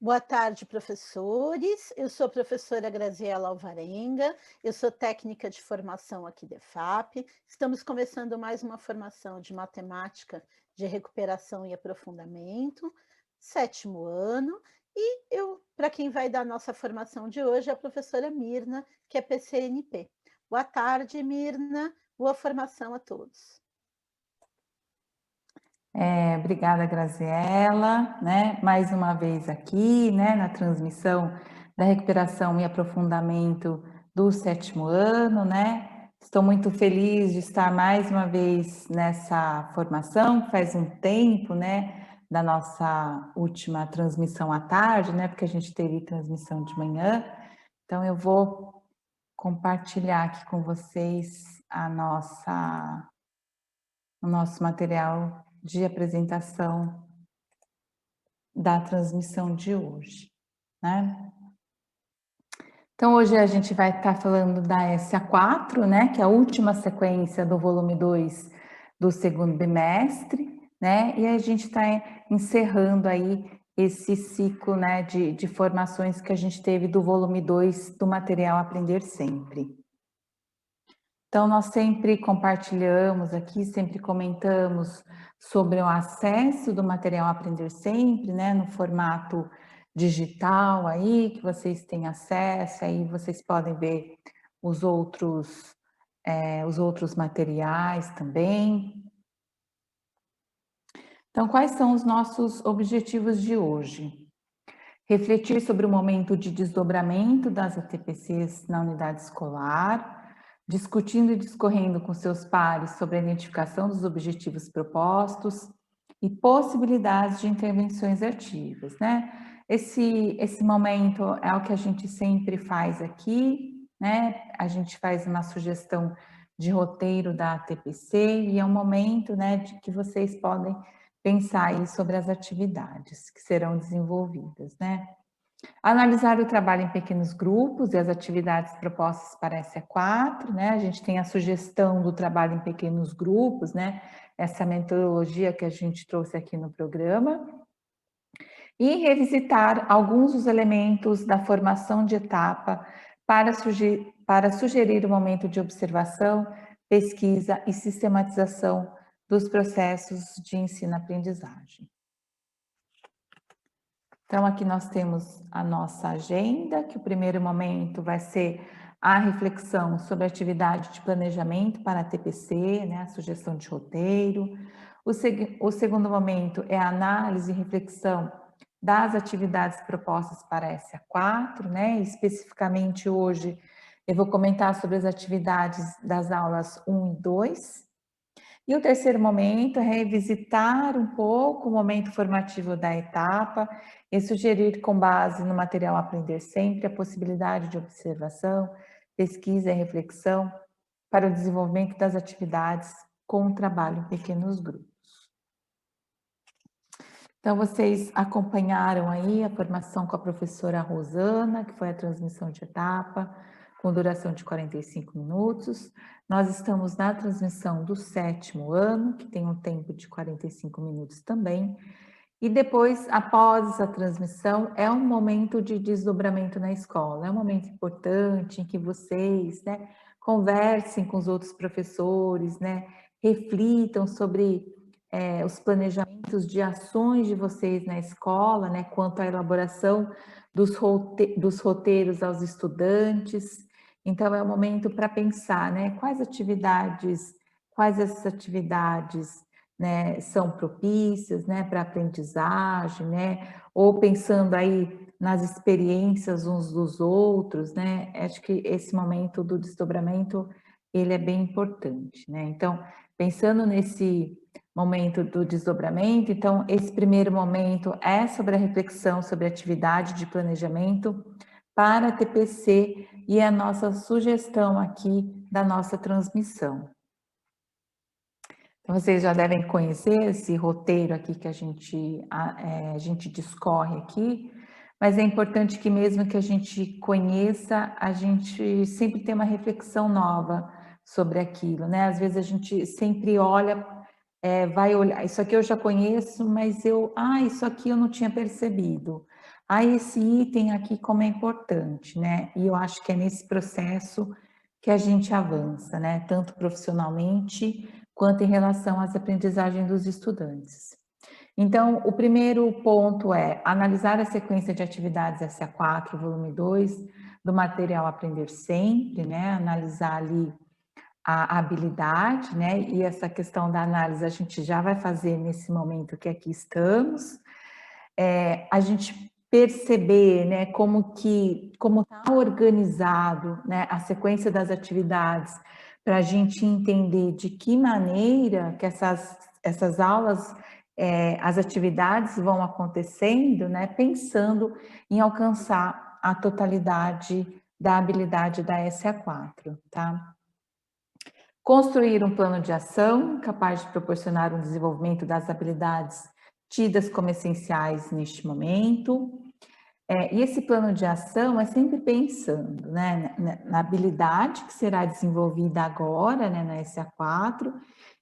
Boa tarde, professores. Eu sou a professora Graziela Alvarenga, eu sou técnica de formação aqui da EFAP. Estamos começando mais uma formação de matemática de recuperação e aprofundamento, sétimo ano. Para quem vai dar nossa formação de hoje, é a professora Mirna, que é PCNP. Boa tarde, Mirna. Boa formação a todos. Obrigada, Graziela, né? Mais uma vez aqui, né, na transmissão da recuperação e aprofundamento do sétimo ano, né? Estou muito feliz de estar mais uma vez nessa formação, faz um tempo, né, da nossa última transmissão à tarde, né, porque a gente teve transmissão de manhã. Então, eu vou compartilhar aqui com vocês o nosso material de apresentação da transmissão de hoje, né? Então, hoje a gente vai estar falando da SA4, né, que é a última sequência do volume 2 do segundo bimestre, né, e a gente está encerrando aí esse ciclo, né, de formações que a gente teve do volume 2 do material Aprender Sempre. Então, nós sempre compartilhamos aqui, sempre comentamos sobre o acesso do material Aprender Sempre, né, no formato digital aí, que vocês têm acesso, aí vocês podem ver os outros materiais também. Então, quais são os nossos objetivos de hoje? Refletir sobre o momento de desdobramento das ATPCs na unidade escolar, discutindo e discorrendo com seus pares sobre a identificação dos objetivos propostos e possibilidades de intervenções ativas, né? Esse momento é o que a gente sempre faz aqui, né? A gente faz uma sugestão de roteiro da ATPC e é um momento, né, de que vocês podem pensar aí sobre as atividades que serão desenvolvidas, né? Analisar o trabalho em pequenos grupos e as atividades propostas para essa 4, né? A gente tem a sugestão do trabalho em pequenos grupos, né? Essa metodologia que a gente trouxe aqui no programa. E revisitar alguns dos elementos da formação de etapa para sugerir o momento de observação, pesquisa e sistematização dos processos de ensino-aprendizagem. Então, aqui nós temos a nossa agenda, que o primeiro momento vai ser a reflexão sobre a atividade de planejamento para a TPC, né, a sugestão de roteiro. O segundo momento é a análise e reflexão das atividades propostas para a SA4, né, especificamente hoje eu vou comentar sobre as atividades das aulas 1 e 2. E o terceiro momento é revisitar um pouco o momento formativo da etapa e sugerir, com base no material Aprender Sempre, a possibilidade de observação, pesquisa e reflexão para o desenvolvimento das atividades com o trabalho em pequenos grupos. Então, vocês acompanharam aí a formação com a professora Rosana, que foi a transmissão de etapa, com duração de 45 minutos. Nós estamos na transmissão do sétimo ano, que tem um tempo de 45 minutos também. E depois, após essa transmissão, é um momento de desdobramento na escola. É um momento importante em que vocês, né, conversem com os outros professores, né, reflitam sobre os planejamentos de ações de vocês na escola, né, quanto à elaboração dos roteiros aos estudantes. Então, é o momento para pensar, né, quais essas atividades, né, são propícias, né, para aprendizagem, né, ou pensando aí nas experiências uns dos outros, né, acho que esse momento do desdobramento, ele é bem importante, né, então, pensando nesse momento do desdobramento, então, esse primeiro momento é sobre a reflexão sobre a atividade de planejamento para a TPC e a nossa sugestão aqui da nossa transmissão. Então, vocês já devem conhecer esse roteiro aqui que a gente discorre aqui, mas é importante que mesmo que a gente conheça, a gente sempre tem uma reflexão nova sobre aquilo, né? Às vezes a gente sempre olha, vai olhar, isso aqui eu já conheço, mas isso aqui eu não tinha percebido. esse item aqui como é importante, né? E eu acho que é nesse processo que a gente avança, né? Tanto profissionalmente quanto em relação às aprendizagens dos estudantes. Então, o primeiro ponto é analisar a sequência de atividades SA4, volume 2, do material Aprender Sempre, né? Analisar ali a habilidade, né? E essa questão da análise a gente já vai fazer nesse momento que aqui estamos. A gente perceber, né, como está organizado, né, a sequência das atividades, para a gente entender de que maneira que essas aulas, as atividades vão acontecendo, né, pensando em alcançar a totalidade da habilidade da SA4, tá? Construir um plano de ação capaz de proporcionar um desenvolvimento das habilidades tidas como essenciais neste momento. E esse plano de ação é sempre pensando, né, na habilidade que será desenvolvida agora, né, na SA4,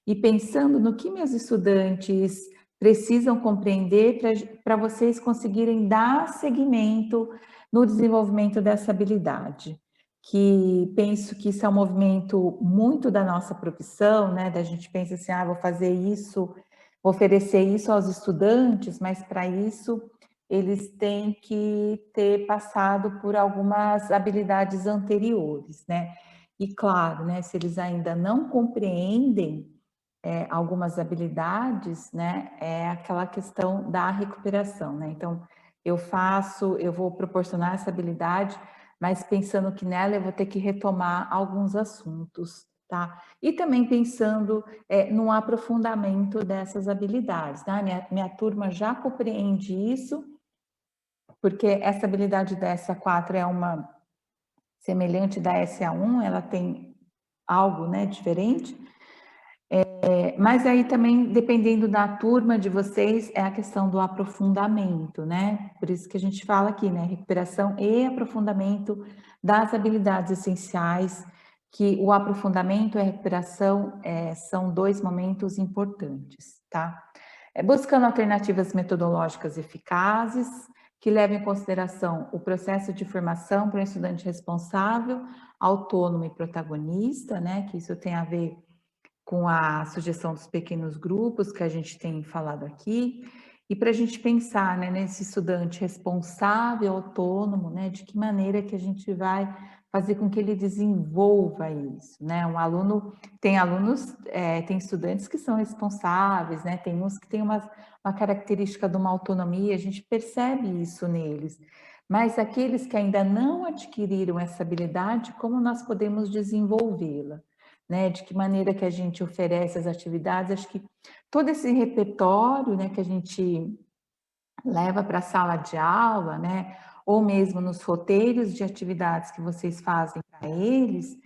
e pensando no que meus estudantes precisam compreender para vocês conseguirem dar seguimento no desenvolvimento dessa habilidade. Que penso que isso é um movimento muito da nossa profissão, né, da gente pensa assim, vou fazer isso, vou oferecer isso aos estudantes, mas para isso eles têm que ter passado por algumas habilidades anteriores, né? E claro, né, se eles ainda não compreendem algumas habilidades, né, é aquela questão da recuperação, né? Então, eu vou proporcionar essa habilidade, mas pensando que nela eu vou ter que retomar alguns assuntos, tá? E também pensando no aprofundamento dessas habilidades, tá? Minha turma já compreende isso, porque essa habilidade da SA4 é uma semelhante da SA1, ela tem algo, né, diferente, mas aí também, dependendo da turma de vocês, é a questão do aprofundamento, né? Por isso que a gente fala aqui, né? Recuperação e aprofundamento das habilidades essenciais, que o aprofundamento e a recuperação são dois momentos importantes, tá? Buscando alternativas metodológicas eficazes, que levem em consideração o processo de formação para um estudante responsável, autônomo e protagonista, né? Que isso tem a ver com a sugestão dos pequenos grupos que a gente tem falado aqui, e para a gente pensar, né, nesse estudante responsável, autônomo, né, de que maneira que a gente vai fazer com que ele desenvolva isso, né? Tem alunos, tem estudantes que são responsáveis, né? Tem uns que têm uma característica de uma autonomia, a gente percebe isso neles. Mas aqueles que ainda não adquiriram essa habilidade, como nós podemos desenvolvê-la? Né, de que maneira que a gente oferece as atividades, acho que todo esse repertório, né, que a gente leva para a sala de aula, né, ou mesmo nos roteiros de atividades que vocês fazem para eles,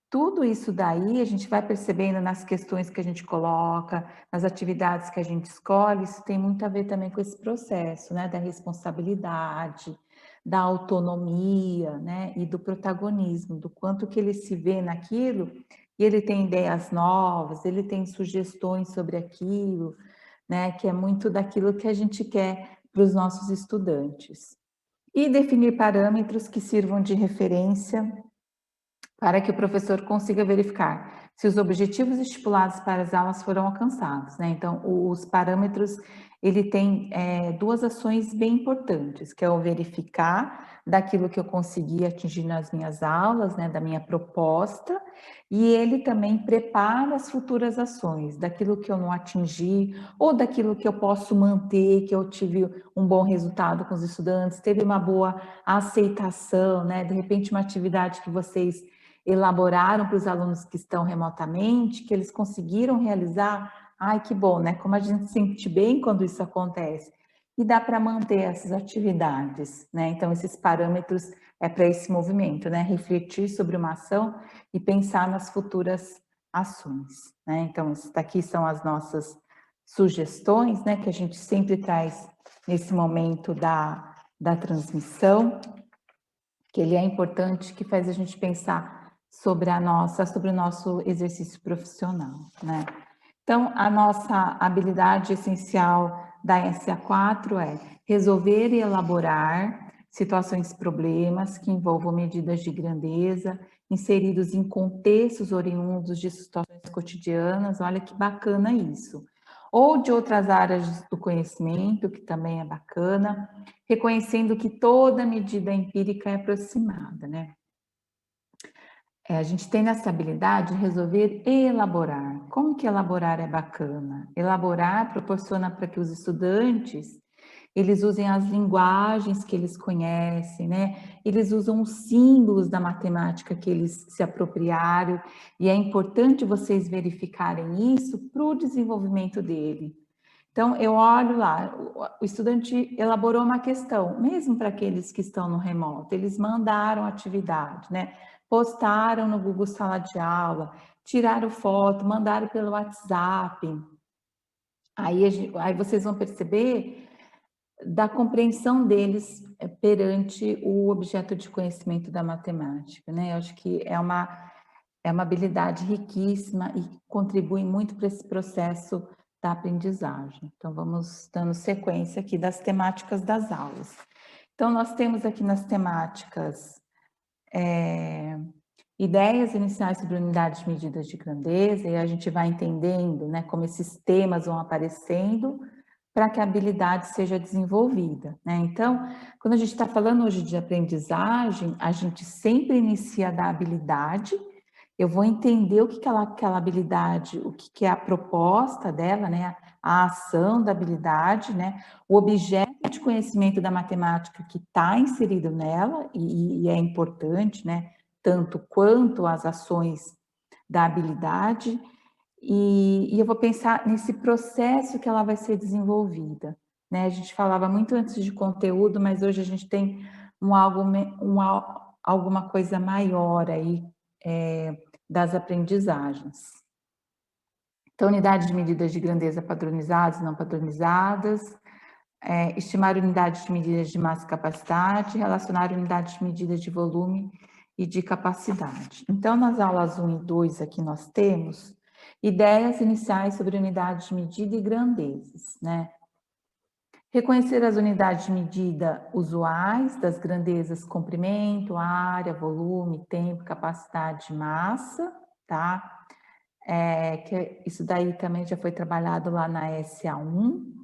tudo isso daí a gente vai percebendo nas questões que a gente coloca, nas atividades que a gente escolhe, isso tem muito a ver também com esse processo, né, da responsabilidade, da autonomia, né, e do protagonismo, do quanto que ele se vê naquilo e ele tem ideias novas, ele tem sugestões sobre aquilo, né, que é muito daquilo que a gente quer para os nossos estudantes. E definir parâmetros que sirvam de referência para que o professor consiga verificar se os objetivos estipulados para as aulas foram alcançados, né? Então, os parâmetros, ele tem duas ações bem importantes, que é o verificar daquilo que eu consegui atingir nas minhas aulas, né, da minha proposta, e ele também prepara as futuras ações, daquilo que eu não atingi, ou daquilo que eu posso manter, que eu tive um bom resultado com os estudantes, teve uma boa aceitação, né? De repente, uma atividade que vocês elaboraram para os alunos que estão remotamente, que eles conseguiram realizar, ai que bom, né? Como a gente se sente bem quando isso acontece. E dá para manter essas atividades, né? Então, esses parâmetros é para esse movimento, né? Refletir sobre uma ação e pensar nas futuras ações, né? Então, isso daqui são as nossas sugestões, né? Que a gente sempre traz nesse momento da transmissão, que ele é importante, que faz a gente pensar sobre o nosso exercício profissional, né? Então, a nossa habilidade essencial da SA4 é resolver e elaborar situações e problemas que envolvam medidas de grandeza, inseridos em contextos oriundos de situações cotidianas, olha que bacana isso. Ou de outras áreas do conhecimento, que também é bacana, reconhecendo que toda medida empírica é aproximada, né? A gente tem nessa habilidade de resolver e elaborar. Como que elaborar é bacana? Elaborar proporciona para que os estudantes, eles usem as linguagens que eles conhecem, né? Eles usam os símbolos da matemática que eles se apropriaram, e é importante vocês verificarem isso para o desenvolvimento dele. Então, eu olho lá, o estudante elaborou uma questão, mesmo para aqueles que estão no remoto, eles mandaram atividade, né? Postaram no Google Sala de Aula, tiraram foto, mandaram pelo WhatsApp. Aí vocês vão perceber da compreensão deles perante o objeto de conhecimento da matemática, né? Eu acho que é uma habilidade riquíssima e contribui muito para esse processo da aprendizagem. Então, vamos dando sequência aqui das temáticas das aulas. Então, nós temos aqui nas temáticas ideias iniciais sobre unidades de medidas de grandeza, e a gente vai entendendo, né, como esses temas vão aparecendo para que a habilidade seja desenvolvida, né? Então, quando a gente está falando hoje de aprendizagem, a gente sempre inicia da habilidade. Eu vou entender o que que aquela habilidade, o que é a proposta dela, né? A ação da habilidade, né? O objeto de conhecimento da matemática que está inserido nela, e é importante, né? Tanto quanto as ações da habilidade, e eu vou pensar nesse processo que ela vai ser desenvolvida, né? A gente falava muito antes de conteúdo, mas hoje a gente tem alguma coisa maior aí, das aprendizagens. Então, unidades de medidas de grandeza padronizadas e não padronizadas, estimar unidades de medidas de massa e capacidade, relacionar unidades de medidas de volume e de capacidade. Então, nas aulas 1 e 2 aqui nós temos ideias iniciais sobre unidades de medida e grandezas, né? Reconhecer as unidades de medida usuais das grandezas comprimento, área, volume, tempo, capacidade, massa, tá? Isso daí também já foi trabalhado lá na SA1.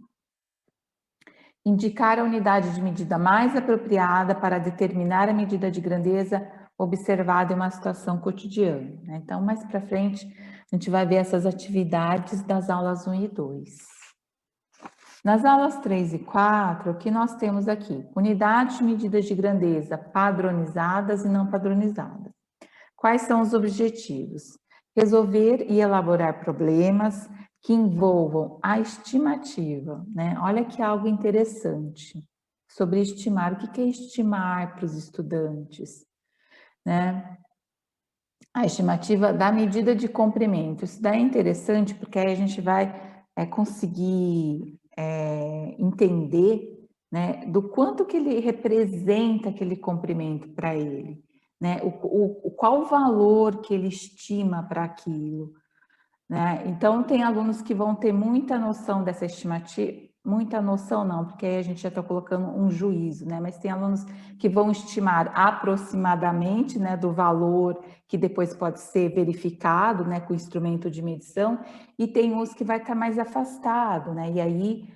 Indicar a unidade de medida mais apropriada para determinar a medida de grandeza observada em uma situação cotidiana, né? Então, mais para frente, a gente vai ver essas atividades das aulas 1 e 2. Nas aulas 3 e 4, o que nós temos aqui? Unidades de medidas de grandeza padronizadas e não padronizadas. Quais são os objetivos? Resolver e elaborar problemas que envolvam a estimativa, né? Olha que algo interessante sobre estimar. O que é estimar para os estudantes, né? A estimativa da medida de comprimento. Isso daí é interessante porque aí a gente vai conseguir entender, né, do quanto que ele representa aquele comprimento para ele, né, qual o valor que ele estima para aquilo, né? Então, tem alunos que vão ter muita noção dessa estimativa, muita noção não, porque aí a gente já está colocando um juízo, né? Mas tem alunos que vão estimar aproximadamente, né, do valor que depois pode ser verificado, né, com o instrumento de medição, e tem uns que vai estar mais afastado, né? E aí,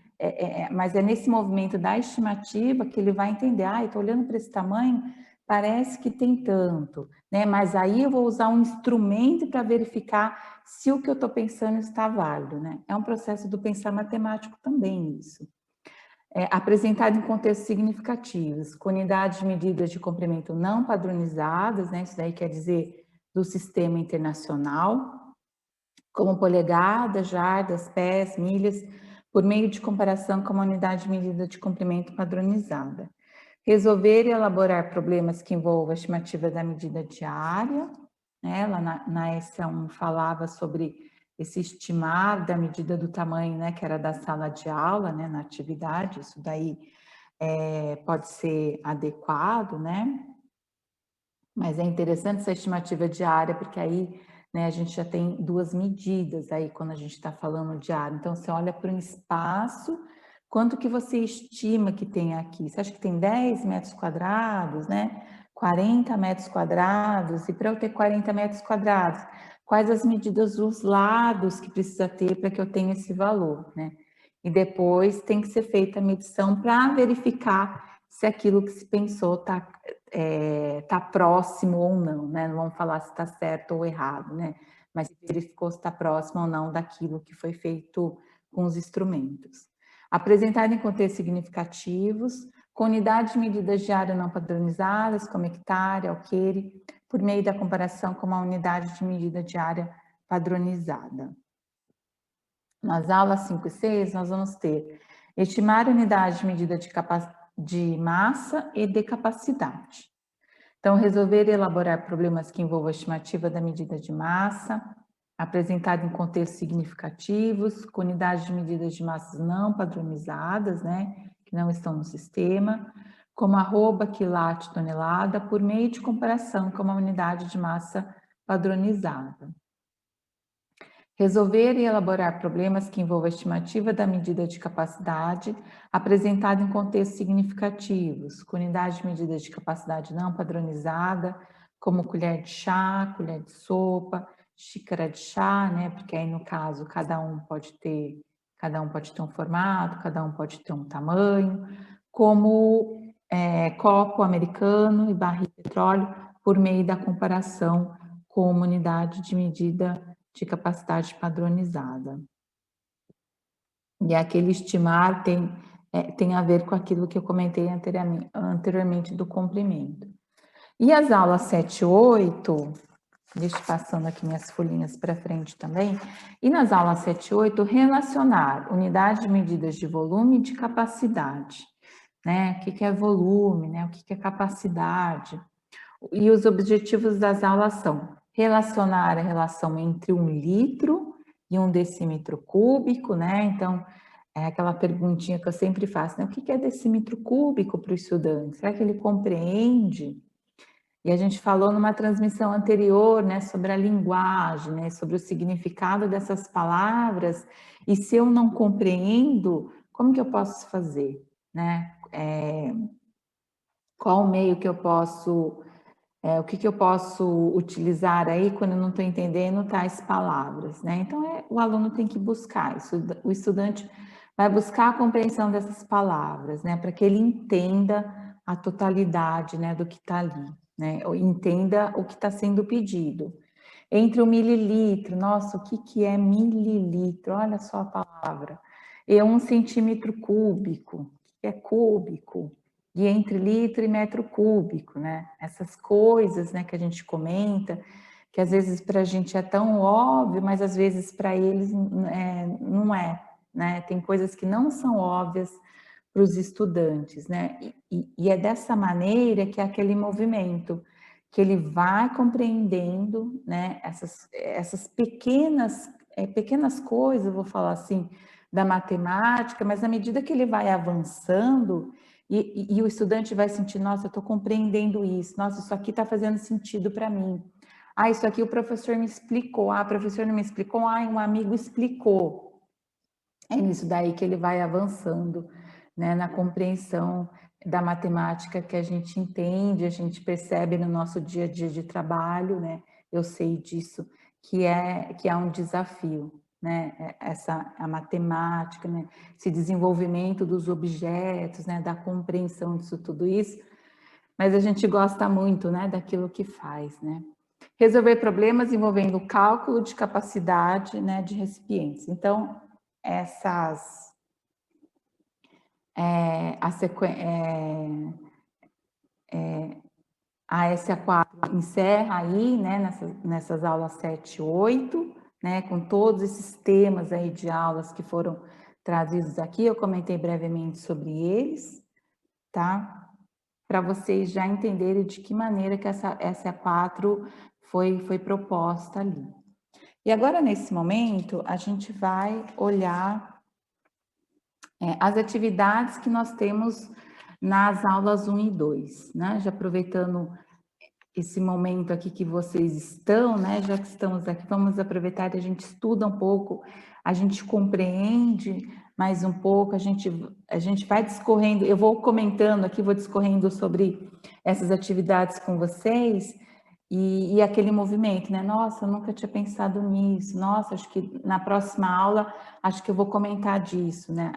mas é nesse movimento da estimativa que ele vai entender, estou olhando para esse tamanho, parece que tem tanto, né? Mas aí eu vou usar um instrumento para verificar se o que eu estou pensando está válido, né? É um processo do pensar matemático também, isso. Apresentado em contextos significativos, com unidades de medidas de comprimento não padronizadas, né? Isso daí quer dizer do sistema internacional, como polegadas, jardas, pés, milhas, por meio de comparação com uma unidade de medida de comprimento padronizada. Resolver e elaborar problemas que envolvam a estimativa da medida diária, né? Lá na SA1 falava sobre esse estimar da medida do tamanho, né, que era da sala de aula, né, na atividade, isso daí pode ser adequado, né? Mas é interessante essa estimativa diária, porque aí, né, a gente já tem duas medidas aí quando a gente está falando de área. Então, você olha para um espaço Quanto que você estima que tem aqui? Você acha que tem 10 metros quadrados, né? 40 metros quadrados? E para eu ter 40 metros quadrados, quais as medidas dos lados que precisa ter para que eu tenha esse valor, né? E depois tem que ser feita a medição para verificar se aquilo que se pensou tá próximo ou não, né? Não vamos falar se está certo ou errado, né? Mas se verificou se está próximo ou não daquilo que foi feito com os instrumentos. Apresentar em contextos significativos, com unidades de medidas de área não padronizadas, como hectare, alqueire, por meio da comparação com uma unidade de medida de área padronizada. Nas aulas 5 e 6, nós vamos ter estimar unidade de medida de massa e de capacidade. Então, resolver e elaborar problemas que envolvam a estimativa da medida de massa, apresentado em contextos significativos, com unidades de medidas de massas não padronizadas, né, que não estão no sistema, como arroba, quilate, tonelada, por meio de comparação com uma unidade de massa padronizada. Resolver e elaborar problemas que envolvam a estimativa da medida de capacidade, apresentada em contextos significativos, com unidade de medida de capacidade não padronizada, como colher de chá, colher de sopa, xícara de chá, né? Porque aí no caso cada um pode ter um formato, cada um pode ter um tamanho, como copo americano e barril de petróleo, por meio da comparação com uma unidade de medida de capacidade padronizada. E aquele estimar tem a ver com aquilo que eu comentei anteriormente do comprimento. E as aulas 7 e 8, deixa eu passando aqui minhas folhinhas para frente também, e nas aulas 7 e 8, relacionar unidades de medidas de volume e de capacidade, né? O que é volume, né? O que é capacidade? E os objetivos das aulas são relacionar a relação entre 1 litro e 1 decímetro cúbico, né? Então, é aquela perguntinha que eu sempre faço, né? O que é decímetro cúbico para o estudante? Será que ele compreende? E a gente falou numa transmissão anterior, né, sobre a linguagem, né, sobre o significado dessas palavras, e se eu não compreendo, como que eu posso fazer, né? Qual o meio que eu posso o que eu posso utilizar aí quando eu não estou entendendo tais palavras, né? Então, o aluno tem que buscar, o estudante vai buscar a compreensão dessas palavras, né? Para que ele entenda a totalidade, né, do que está ali, né? Ou entenda o que está sendo pedido. Entre o mililitro, nossa, o que é mililitro? Olha só a palavra. E 1 centímetro cúbico, o que é cúbico? E entre litro e metro cúbico, né? Essas coisas, né, que a gente comenta, que às vezes para a gente é tão óbvio, mas às vezes para eles não é, né? Tem coisas que não são óbvias para os estudantes, né? E é dessa maneira que é aquele movimento, que ele vai compreendendo, né? Essas pequenas coisas, vou falar assim, da matemática, mas à medida que ele vai avançando, e o estudante vai sentir, nossa, eu estou compreendendo isso, nossa, isso aqui está fazendo sentido para mim. Ah, isso aqui o professor me explicou, ah, o professor não me explicou, ah, um amigo explicou. É nisso daí que ele vai avançando, né, na compreensão da matemática que a gente entende, a gente percebe no nosso dia a dia de trabalho, né, eu sei disso, que é um desafio, né, a matemática, né, esse desenvolvimento dos objetos, né, da compreensão disso tudo isso, mas a gente gosta muito, né, daquilo que faz, né. Resolver problemas envolvendo cálculo de capacidade, né, de recipientes. Então, essas a SA4 encerra aí, né, nessas aulas 7 e 8, né, com todos esses temas aí de aulas que foram trazidos aqui, eu comentei brevemente sobre eles, tá? Para vocês já entenderem de que maneira que essa SA4 foi proposta ali. E agora, nesse momento, a gente vai olhar as atividades que nós temos nas aulas 1 e 2, né? Já aproveitando esse momento aqui que vocês estão, né? Já que estamos aqui, vamos aproveitar e a gente estuda um pouco, a gente compreende mais um pouco, a gente vai discorrendo, eu vou comentando aqui, vou discorrendo sobre essas atividades com vocês, e aquele movimento, né? Nossa, eu nunca tinha pensado nisso. Nossa, acho que na próxima aula, acho que eu vou comentar disso, né?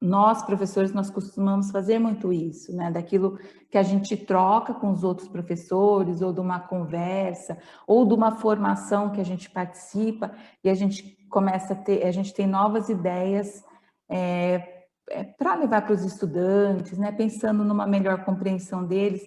Nós, professores, nós costumamos fazer muito isso, né? Daquilo que a gente troca com os outros professores, ou de uma conversa, ou de uma formação que a gente participa, e a gente começa a ter, a gente tem novas ideias para levar para os estudantes, né? Pensando numa melhor compreensão deles.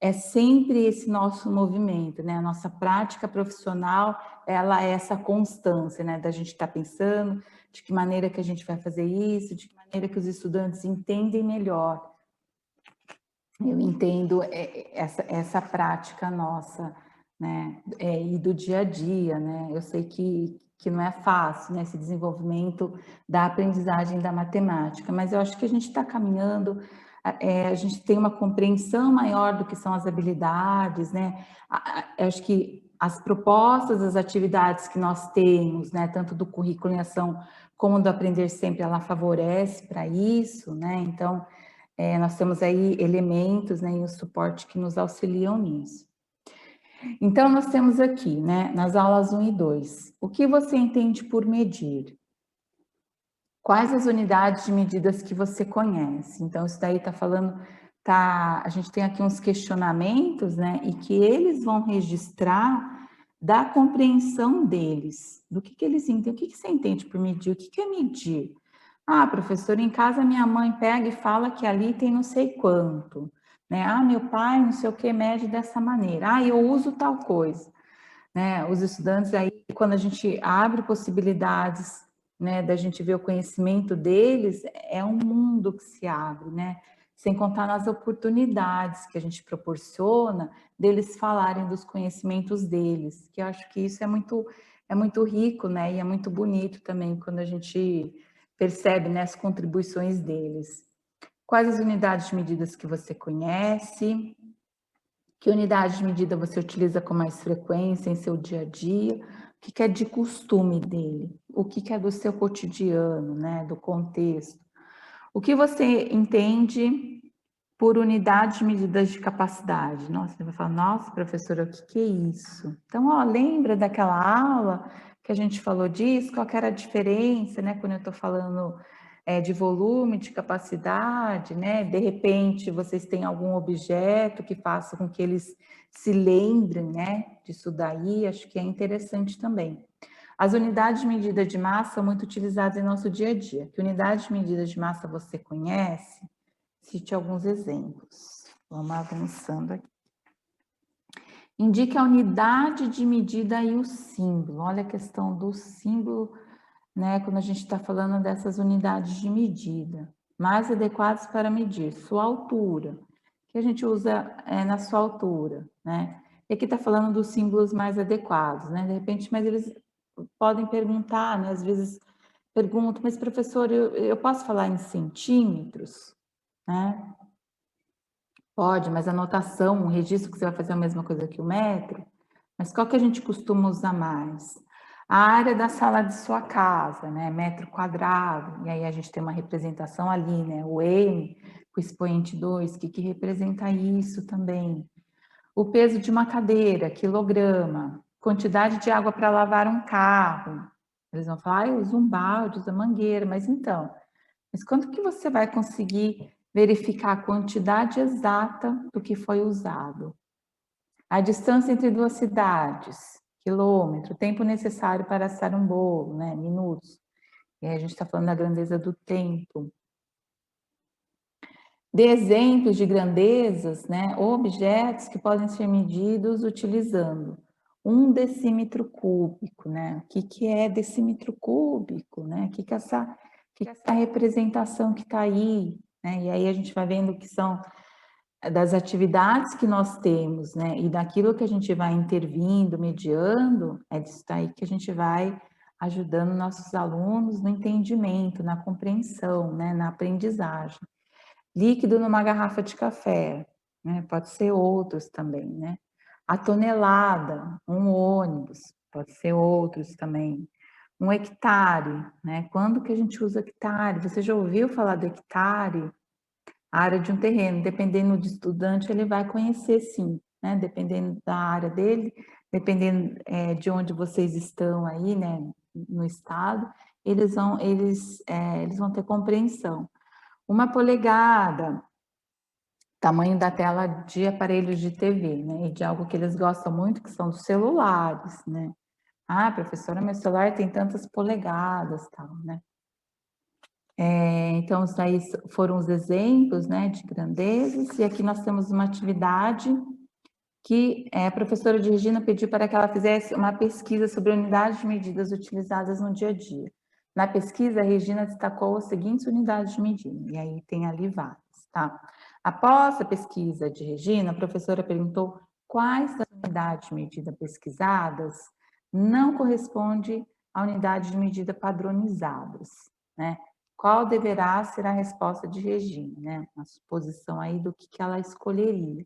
É sempre esse nosso movimento, né? A nossa prática profissional, ela é essa constância, né? Da gente estar pensando de que maneira que a gente vai fazer isso, de que maneira que os estudantes entendem melhor. Eu entendo essa prática nossa, né? E do dia a dia, né? Eu sei que não é fácil, né? Esse desenvolvimento da aprendizagem da matemática, mas eu acho que a gente está caminhando, a gente tem uma compreensão maior do que são as habilidades, né? Eu acho que as propostas, as atividades que nós temos, né? Tanto do currículo em ação como do Aprender Sempre, ela favorece para isso, né? Então, nós temos aí elementos, né, e o suporte que nos auxiliam nisso. Então, nós temos aqui, né, nas aulas 1 e 2, o que você entende por medir? Quais as unidades de medidas que você conhece? Então, isso daí está falando, a gente tem aqui uns questionamentos, né, e que eles vão registrar da compreensão deles, do que eles entendem, o que você entende por medir, o que é medir? Ah, professor, em casa minha mãe pega e fala que ali tem não sei quanto, né? Ah, meu pai não sei o que mede dessa maneira. Ah, eu uso tal coisa, né? Os estudantes aí, quando a gente abre possibilidades, né, da gente ver o conhecimento deles, é um mundo que se abre, né? Sem contar nas oportunidades que a gente proporciona deles falarem dos conhecimentos deles, que eu acho que isso é muito rico, né? E é muito bonito também quando a gente percebe, né, as contribuições deles. Quais as unidades de medidas que você conhece? Que unidade de medida você utiliza com mais frequência em seu dia a dia? O que é de costume dele? O que é do seu cotidiano, né, do contexto? O que você entende por unidade de medidas de capacidade? Nossa, você vai falar, nossa, professora, o que é isso? Então, ó, lembra daquela aula que a gente falou disso? Qual que era a diferença, né, quando eu estou falando de volume, de capacidade, né? De repente, vocês têm algum objeto que faça com que eles se lembrem, né, disso daí, acho que é interessante também. As unidades de medida de massa são muito utilizadas em nosso dia a dia. Que unidade de medida de massa você conhece? Cite alguns exemplos. Vamos avançando aqui. Indique a unidade de medida e o símbolo. Olha a questão do símbolo, né? Quando a gente está falando dessas unidades de medida. Mais adequadas para medir sua altura, que a gente usa na sua altura, né? E aqui está falando dos símbolos mais adequados, né? De repente, mas eles podem perguntar, né? Às vezes perguntam, mas professor, eu posso falar em centímetros, né? Pode, mas a notação, o registro que você vai fazer é a mesma coisa que o metro, mas qual que a gente costuma usar mais? A área da sala de sua casa, né? Metro quadrado, e aí a gente tem uma representação ali, né? O M, com o expoente 2, que representa isso também. O peso de uma cadeira, quilograma. Quantidade de água para lavar um carro. Eles vão falar, eu uso um balde, uso a mangueira, mas quando que você vai conseguir verificar a quantidade exata do que foi usado? A distância entre duas cidades, quilômetro, tempo necessário para assar um bolo, né? Minutos. E aí a gente está falando da grandeza do tempo. Dê exemplos de grandezas, né? Objetos que podem ser medidos utilizando 1 decímetro cúbico, né? O que é decímetro cúbico, né? Que é essa representação que está aí, né? E aí a gente vai vendo que são das atividades que nós temos, né? E daquilo que a gente vai intervindo, mediando, é disso daí que a gente vai ajudando nossos alunos no entendimento, na compreensão, né? Na aprendizagem. Líquido numa garrafa de café, né? Pode ser outros também, né? A tonelada, um ônibus, pode ser outros também. Um hectare, né? Quando que a gente usa hectare? Você já ouviu falar do hectare? A área de um terreno, dependendo do estudante, ele vai conhecer sim, né? Dependendo da área dele, dependendo de onde vocês estão aí, né? No estado, eles vão ter compreensão. Uma polegada, tamanho da tela de aparelhos de TV, né? E de algo que eles gostam muito, que são dos celulares, né? Ah, professora, meu celular tem tantas polegadas, tal, né? Então, isso aí foram os exemplos, né, de grandezas, e aqui nós temos uma atividade que a professora de Regina pediu para que ela fizesse uma pesquisa sobre unidades de medidas utilizadas no dia a dia. Na pesquisa, a Regina destacou as seguintes unidades de medida, e aí tem ali várias, tá? Após a pesquisa de Regina, a professora perguntou quais das unidades de medida pesquisadas não corresponde à unidade de medida padronizadas, né? Qual deverá ser a resposta de Regina, né? Uma suposição aí do que ela escolheria.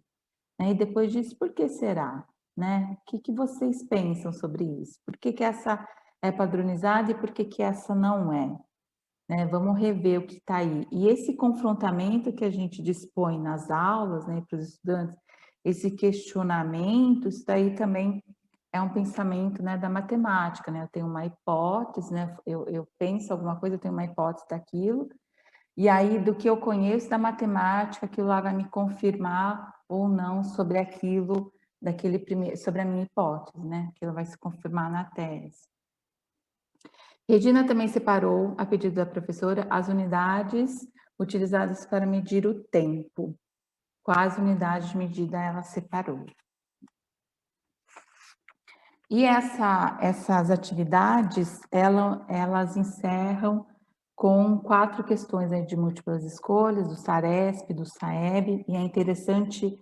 Né? E depois disso, por que será? Né? O que vocês pensam sobre isso? Por que essa é padronizada e por que essa não é? Né? Vamos rever o que está aí. E esse confrontamento que a gente dispõe nas aulas, né, para os estudantes, esse questionamento, isso daí também é um pensamento, né, da matemática, né? Eu tenho uma hipótese, né? Eu penso alguma coisa, eu tenho uma hipótese daquilo, e aí, do que eu conheço da matemática, aquilo lá vai me confirmar ou não sobre aquilo, sobre a minha hipótese, né? Aquilo vai se confirmar na tese. Regina também separou, a pedido da professora, as unidades utilizadas para medir o tempo. Quais unidades de medida ela separou? E essas atividades, elas encerram com 4 questões aí de múltiplas escolhas, do SARESP, do SAEB, e é interessante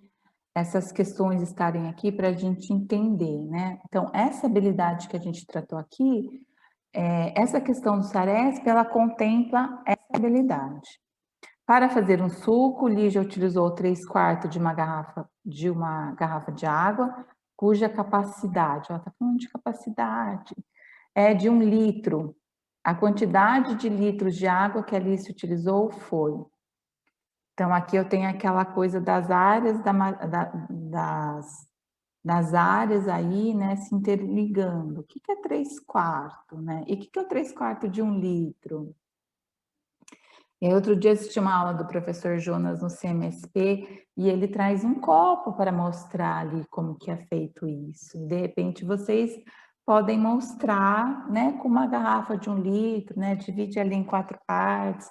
essas questões estarem aqui para a gente entender, né? Então, essa habilidade que a gente tratou aqui, essa questão do SARESP, ela contempla essa habilidade. Para fazer um suco, Lígia utilizou 3/4 de uma garrafa de água, cuja capacidade, ela está falando de capacidade, é de 1 litro. A quantidade de litros de água que a Alice utilizou foi. Então, aqui eu tenho aquela coisa das áreas, das áreas aí, né, se interligando. O que é 3/4, né? E o que é o 3/4 de 1 litro? E aí, outro dia assisti uma aula do professor Jonas no CMSP e ele traz um copo para mostrar ali como que é feito isso. De repente, vocês podem mostrar, né, com uma garrafa de 1 litro, né, divide ali em 4 partes,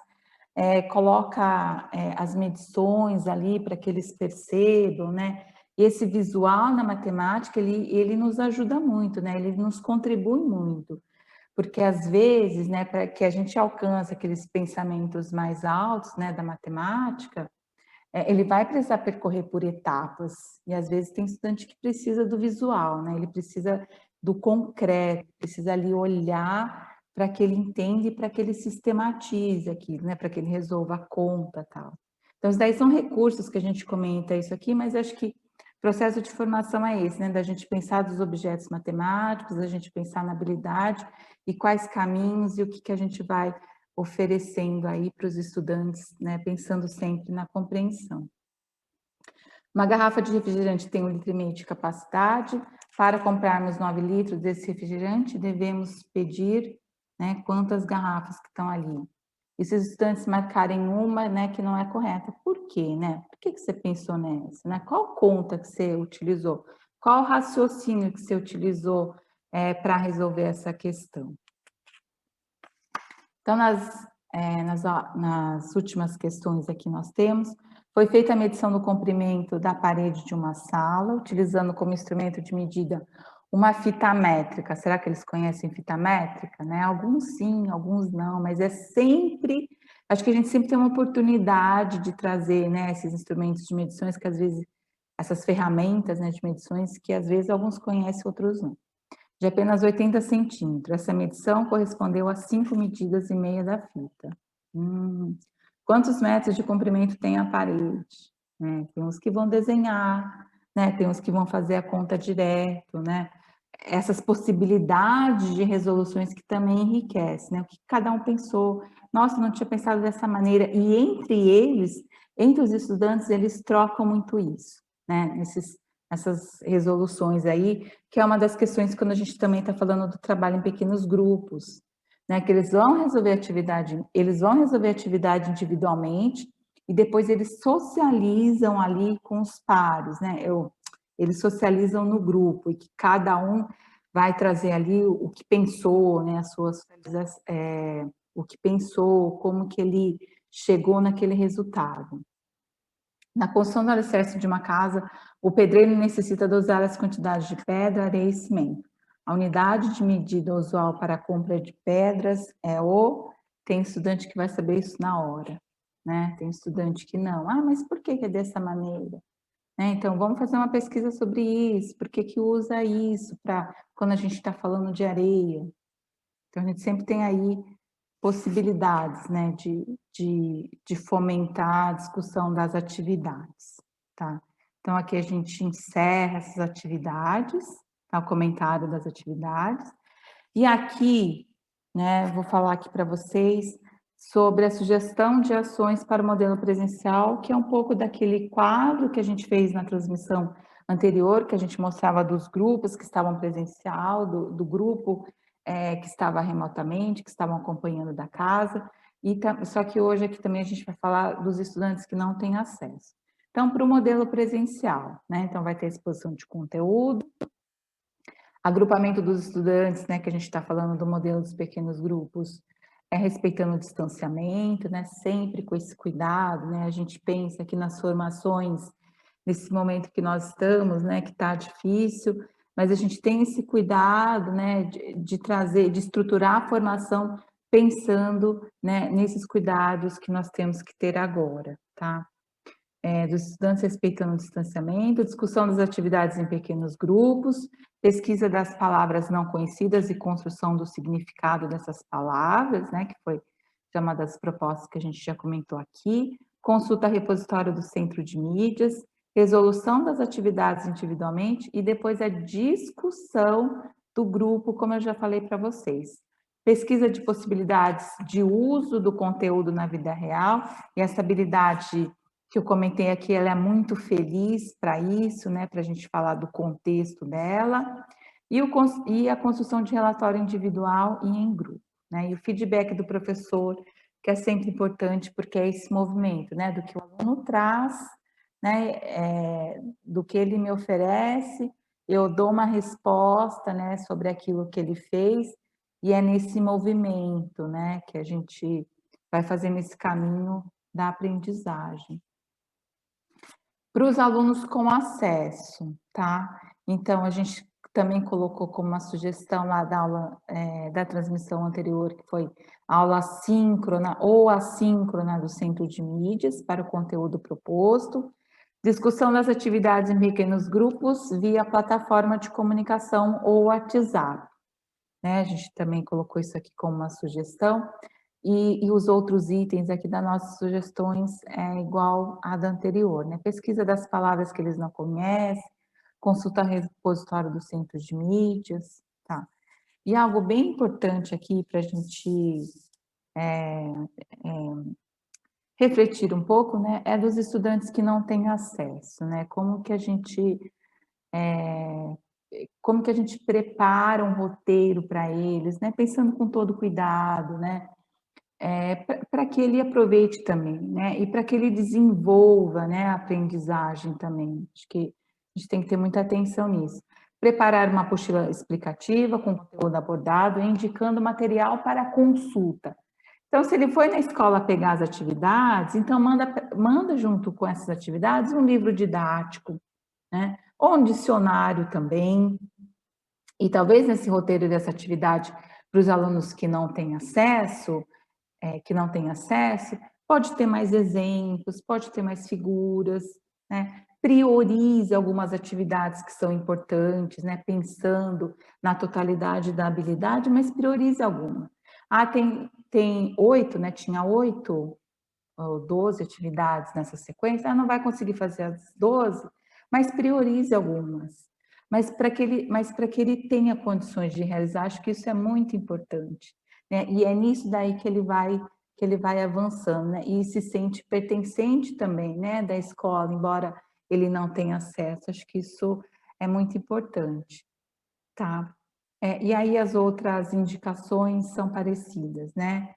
coloca as medições ali para que eles percebam, né? E esse visual na matemática, ele nos ajuda muito, né? Ele nos contribui muito. Porque às vezes, né, para que a gente alcance aqueles pensamentos mais altos, né, da matemática, ele vai precisar percorrer por etapas. E às vezes tem estudante que precisa do visual, né? Ele precisa do concreto, precisa ali olhar para que ele entenda e para que ele sistematize aquilo, né? Para que ele resolva a conta, tal. Então, isso daí são recursos que a gente comenta isso aqui, mas acho que o processo de formação é esse, né? Da gente pensar dos objetos matemáticos, da gente pensar na habilidade e quais caminhos e o que a gente vai oferecendo aí para os estudantes, né? Pensando sempre na compreensão. Uma garrafa de refrigerante tem 1,5 litro de capacidade. Para comprarmos 9 litros desse refrigerante, devemos pedir, né, quantas garrafas que estão ali. E se os estudantes marcarem uma, né, que não é correta, por quê, né? Por que você pensou nessa, né? Qual conta que você utilizou? Qual raciocínio que você utilizou para resolver essa questão? Então, nas últimas questões aqui nós temos, foi feita a medição do comprimento da parede de uma sala, utilizando como instrumento de medida uma fita métrica. Será que eles conhecem fita métrica, né? Alguns sim, alguns não, mas é sempre, acho que a gente sempre tem uma oportunidade de trazer, né, esses instrumentos de medições que às vezes, essas ferramentas, né, de medições que às vezes alguns conhecem, outros não. De apenas 80 centímetros. Essa medição correspondeu a 5 medidas e meia da fita. Quantos metros de comprimento tem a parede? Tem uns que vão desenhar, né? Tem uns que vão fazer a conta direto, né? essas possibilidades de resoluções que também enriquecem, né? O que cada um pensou, nossa, não tinha pensado dessa maneira, e entre eles, entre os estudantes, eles trocam muito isso, né? Essas resoluções aí, que é uma das questões quando a gente também está falando do trabalho em pequenos grupos, né? Que eles vão resolver atividade individualmente, e depois eles socializam ali com os pares, né? Eles socializam no grupo e que cada um vai trazer ali o que pensou, né, as suas, o que pensou, como que ele chegou naquele resultado. Na construção do alicerce de uma casa, o pedreiro necessita dosar as quantidades de pedra, areia e cimento. A unidade de medida usual para a compra de pedras é o... Tem estudante que vai saber isso na hora, né? Tem estudante que não. Ah, mas por que é dessa maneira? Né? Então, vamos fazer uma pesquisa sobre isso, por que que usa isso para quando a gente está falando de areia. Então, a gente sempre tem aí possibilidades, né, de fomentar a discussão das atividades, tá? Então, aqui a gente encerra essas atividades, tá? O comentário das atividades. E aqui, né, vou falar aqui para vocês sobre a sugestão de ações para o modelo presencial, que é um pouco daquele quadro que a gente fez na transmissão anterior, que a gente mostrava dos grupos que estavam presencial, do grupo que estava remotamente, que estavam acompanhando da casa, só que hoje aqui também a gente vai falar dos estudantes que não têm acesso. Então, para o modelo presencial, né, então vai ter exposição de conteúdo, agrupamento dos estudantes, né, que a gente está falando do modelo dos pequenos grupos, respeitando o distanciamento, né, sempre com esse cuidado, né, a gente pensa que nas formações, nesse momento que nós estamos, né, que está difícil, mas a gente tem esse cuidado, né, de trazer, de estruturar a formação pensando, né, nesses cuidados que nós temos que ter agora, tá? Dos estudantes respeitando o distanciamento, discussão das atividades em pequenos grupos, pesquisa das palavras não conhecidas e construção do significado dessas palavras, né, que foi uma das propostas que a gente já comentou aqui, consulta repositório do centro de mídias, resolução das atividades individualmente e depois a discussão do grupo, como eu já falei para vocês. Pesquisa de possibilidades de uso do conteúdo na vida real e essa habilidade que eu comentei aqui, ela é muito feliz para isso, né, para a gente falar do contexto dela, e a construção de relatório individual e em grupo, né, e o feedback do professor, que é sempre importante, porque é esse movimento, né, do que o aluno traz, né, do que ele me oferece, eu dou uma resposta, né, sobre aquilo que ele fez, e é nesse movimento, né, que a gente vai fazendo esse caminho da aprendizagem. Para os alunos com acesso, tá? Então, a gente também colocou como uma sugestão lá da aula, da transmissão anterior, que foi a aula síncrona ou assíncrona do Centro de Mídias para o conteúdo proposto, discussão das atividades em pequenos grupos via plataforma de comunicação ou WhatsApp, né? A gente também colocou isso aqui como uma sugestão. E os outros itens aqui das nossas sugestões é igual à da anterior, né? Pesquisa das palavras que eles não conhecem, consulta repositório do centro de mídias, tá? E algo bem importante aqui para a gente refletir um pouco, né? É dos estudantes que não têm acesso, né? Como que a gente prepara um roteiro para eles, né? Pensando com todo cuidado, né? Para que ele aproveite também, né? E para que ele desenvolva, né, a aprendizagem também. Acho que a gente tem que ter muita atenção nisso. Preparar uma apostila explicativa com conteúdo abordado e indicando material para consulta. Então, se ele foi na escola pegar as atividades, então manda junto com essas atividades um livro didático, né? Ou um dicionário também. E talvez nesse roteiro dessa atividade, para os alunos que não tem acesso, pode ter mais exemplos, pode ter mais figuras, né? Priorize algumas atividades que são importantes, né? Pensando na totalidade da habilidade, mas priorize alguma. Ah, tem 8, né? Tinha 8 ou 12 atividades nessa sequência, não vai conseguir fazer as 12, mas priorize algumas. mas para que ele tenha condições de realizar, acho que isso é muito importante, né? E é nisso daí que ele vai avançando, né? E se sente pertencente também, né, da escola, embora ele não tenha acesso. Acho que isso é muito importante, tá? E aí as outras indicações são parecidas, né?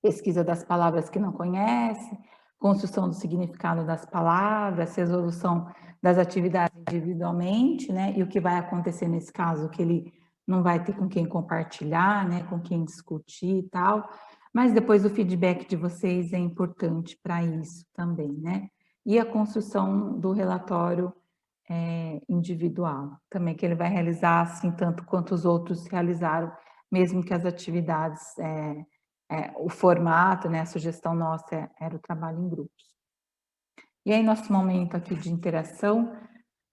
Pesquisa das palavras que não conhece, construção do significado das palavras, resolução das atividades individualmente, né? E o que vai acontecer nesse caso, que ele não vai ter com quem compartilhar, né? Com quem discutir e tal. Mas depois o feedback de vocês é importante para isso também, né? E a construção do relatório individual, também que ele vai realizar assim tanto quanto os outros realizaram, mesmo que as atividades, o formato, né, a sugestão nossa era o trabalho em grupos. E aí, nosso momento aqui de interação,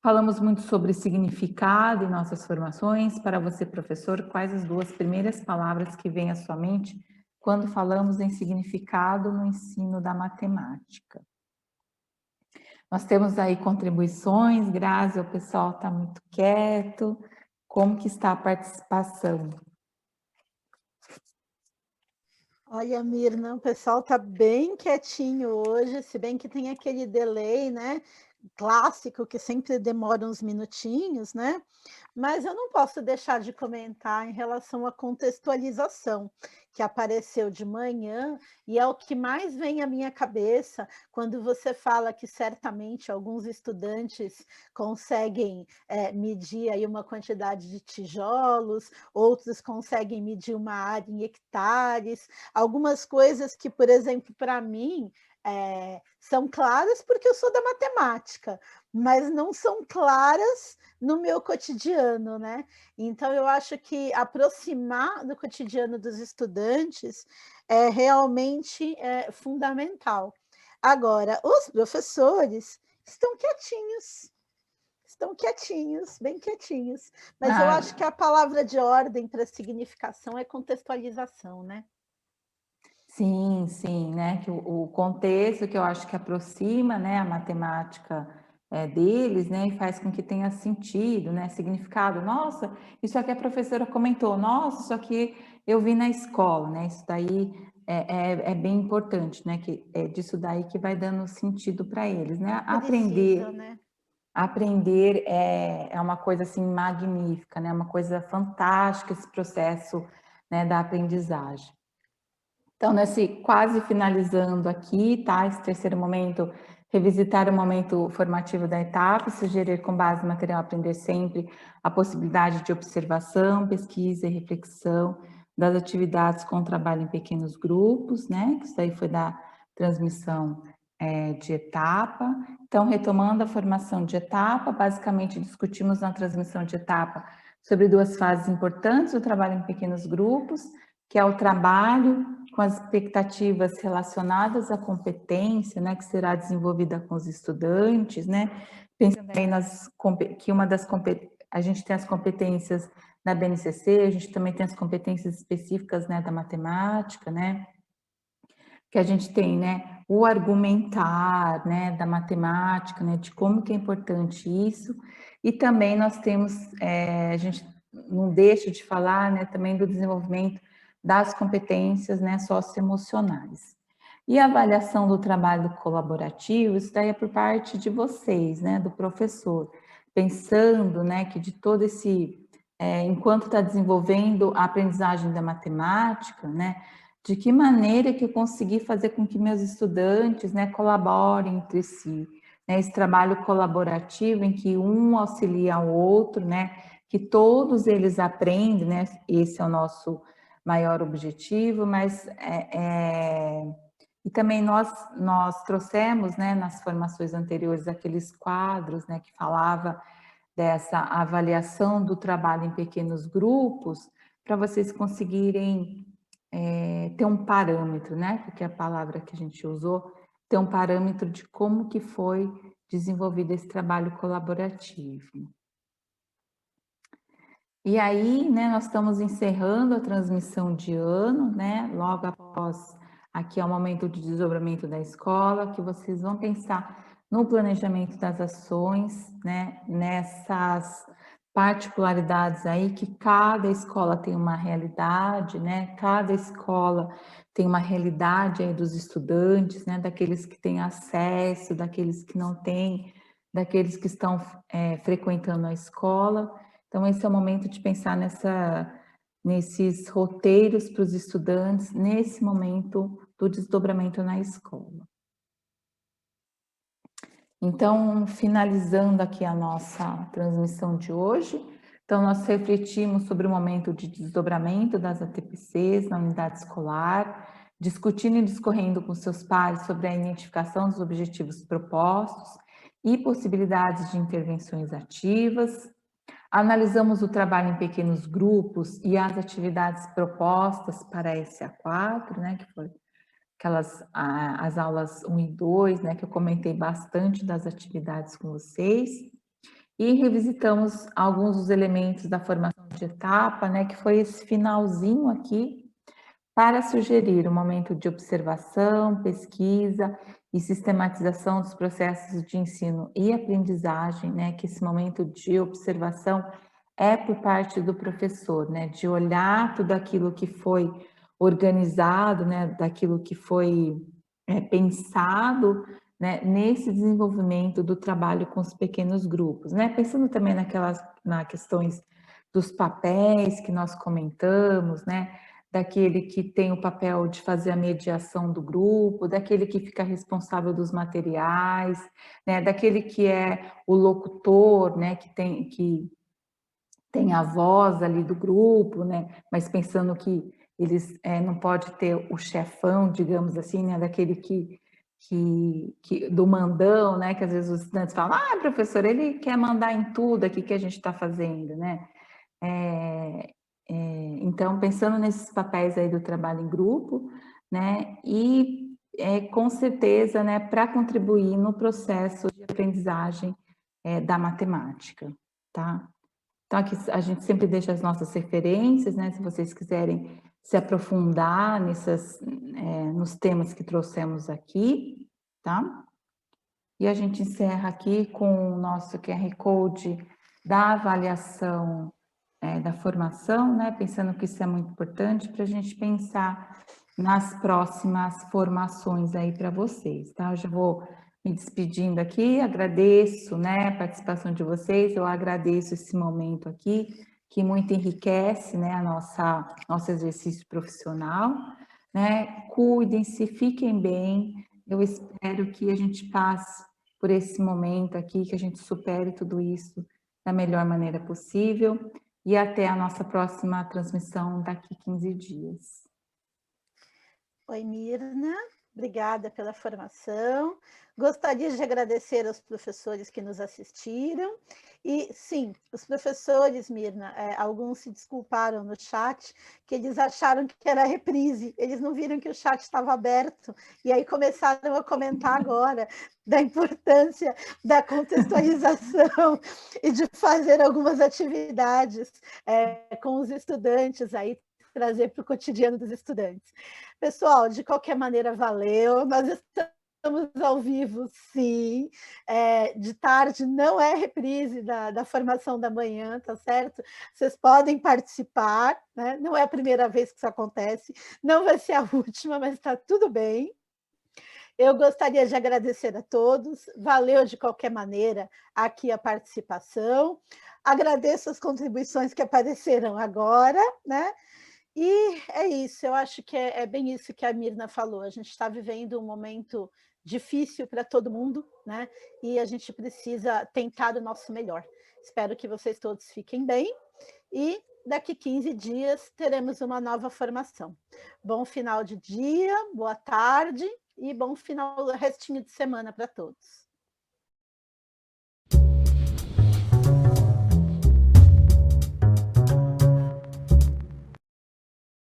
falamos muito sobre significado em nossas formações. Para você, professor, quais as duas primeiras palavras que vêm à sua mente quando falamos em significado no ensino da matemática? Nós temos aí contribuições, Grazi, o pessoal está muito quieto. Como que está a participação? Olha, Mirna, o pessoal está bem quietinho hoje, se bem que tem aquele delay, né, clássico, que sempre demora uns minutinhos, né? Mas eu não posso deixar de comentar em relação à contextualização, que apareceu de manhã, e é o que mais vem à minha cabeça quando você fala que certamente alguns estudantes conseguem medir aí uma quantidade de tijolos, outros conseguem medir uma área em hectares, algumas coisas que, por exemplo, para mim, são claras porque eu sou da matemática, mas não são claras no meu cotidiano, né? Então, eu acho que aproximar do cotidiano dos estudantes é realmente fundamental. Agora, os professores estão quietinhos, bem quietinhos, mas eu acho que Ah, a palavra de ordem para significação é contextualização, né? sim, sim, né? Que o contexto que eu acho que aproxima, né, a matemática deles, né, e faz com que tenha sentido, né, significado. Nossa, isso aqui a professora comentou. Nossa, isso aqui eu vi na escola, né? Isso daí é bem importante, né? Que é disso daí que vai dando sentido para eles, né? Precisa, Aprender né? Aprender é uma coisa assim magnífica, né? Uma coisa fantástica esse processo, né, da aprendizagem. Então, nesse quase finalizando aqui, tá? Esse terceiro momento, revisitar o momento formativo da etapa, sugerir com base no material Aprender Sempre a possibilidade de observação, pesquisa e reflexão das atividades com trabalho em pequenos grupos, né? Que isso aí foi da transmissão de etapa. Então, retomando a formação de etapa, basicamente discutimos na transmissão de etapa sobre duas fases importantes do trabalho em pequenos grupos, que é o trabalho com as expectativas relacionadas à competência, né, que será desenvolvida com os estudantes, né, pensando aí que a gente tem as competências da BNCC, a gente também tem as competências específicas, né, da matemática, né, que a gente tem, né, o argumentar, né, da matemática, né, de como que é importante isso, e também nós temos, a gente não deixa de falar, né, também do desenvolvimento das competências, né, socioemocionais. E a avaliação do trabalho colaborativo, isso daí é por parte de vocês, né, do professor, pensando, né, que de todo esse, enquanto está desenvolvendo a aprendizagem da matemática, né, de que maneira que eu consegui fazer com que meus estudantes, né, colaborem entre si, né, esse trabalho colaborativo em que um auxilia o outro, né, que todos eles aprendem, né, esse é o nosso maior objetivo, mas e também nós trouxemos, né, nas formações anteriores aqueles quadros, né, que falava dessa avaliação do trabalho em pequenos grupos, para vocês conseguirem ter um parâmetro, né? Porque a palavra que a gente usou, ter um parâmetro de como que foi desenvolvido esse trabalho colaborativo. E aí, né, nós estamos encerrando a transmissão de ano, né? Logo após, aqui é o momento de desdobramento da escola, que vocês vão pensar no planejamento das ações, né? particularidades aí que cada escola tem uma realidade, né? Cada escola tem uma realidade aí dos estudantes, né? Daqueles que têm acesso, daqueles que não têm, daqueles que estão frequentando a escola. Então, esse é o momento de pensar nesses roteiros para os estudantes, nesse momento do desdobramento na escola. Então, finalizando aqui a nossa transmissão de hoje, então nós refletimos sobre o momento de desdobramento das ATPCs na unidade escolar, discutindo e discorrendo com seus pares sobre a identificação dos objetivos propostos e possibilidades de intervenções ativas. Analisamos o trabalho em pequenos grupos e as atividades propostas para a SA4, né, que foi as aulas 1 e 2, né, que eu comentei bastante das atividades com vocês, e revisitamos alguns dos elementos da formação de etapa, né, que foi esse finalzinho aqui, para sugerir um momento de observação, pesquisa e sistematização dos processos de ensino e aprendizagem, né, que esse momento de observação é por parte do professor, né, de olhar tudo aquilo que foi organizado, né, daquilo que foi pensado, né, nesse desenvolvimento do trabalho com os pequenos grupos, né, pensando também nas questões dos papéis que nós comentamos, né, daquele que tem o papel de fazer a mediação do grupo, daquele que fica responsável dos materiais, né, daquele que é o locutor, né, que tem a voz ali do grupo, né, mas pensando que eles não pode ter o chefão, digamos assim, né, daquele do mandão, né, que às vezes os estudantes falam, professor, ele quer mandar em tudo aqui que a gente está fazendo, né, então, pensando nesses papéis aí do trabalho em grupo, né, e com certeza, né, para contribuir no processo de aprendizagem da matemática, tá? Então, aqui a gente sempre deixa as nossas referências, né, se vocês quiserem se aprofundar nos temas que trouxemos aqui, tá? E a gente encerra aqui com o nosso QR Code da avaliação da formação, né? Pensando que isso é muito importante para a gente pensar nas próximas formações aí para vocês, tá? Eu já vou me despedindo aqui, agradeço, né, a participação de vocês, eu agradeço esse momento aqui, que muito enriquece, né, nosso exercício profissional, né? Cuidem-se, fiquem bem, eu espero que a gente passe por esse momento aqui, que a gente supere tudo isso da melhor maneira possível. E até a nossa próxima transmissão daqui 15 dias. Oi, Mirna. Obrigada pela formação. Gostaria de agradecer aos professores que nos assistiram. E, sim, os professores, Mirna, alguns se desculparam no chat, que eles acharam que era reprise, eles não viram que o chat estava aberto, e aí começaram a comentar agora da importância da contextualização e de fazer algumas atividades com os estudantes aí, trazer para o cotidiano dos estudantes. Pessoal, de qualquer maneira, valeu. Nós estamos ao vivo, sim. De tarde não é reprise da formação da manhã, tá certo? Vocês podem participar, né? Não é a primeira vez que isso acontece, não vai ser a última, mas está tudo bem. Eu gostaria de agradecer a todos, valeu de qualquer maneira aqui a participação, agradeço as contribuições que apareceram agora, né? E é isso, eu acho que é bem isso que a Mirna falou, a gente está vivendo um momento difícil para todo mundo, né? E a gente precisa tentar o nosso melhor. Espero que vocês todos fiquem bem e daqui 15 dias teremos uma nova formação. Bom final de dia, boa tarde e bom restinho de semana para todos.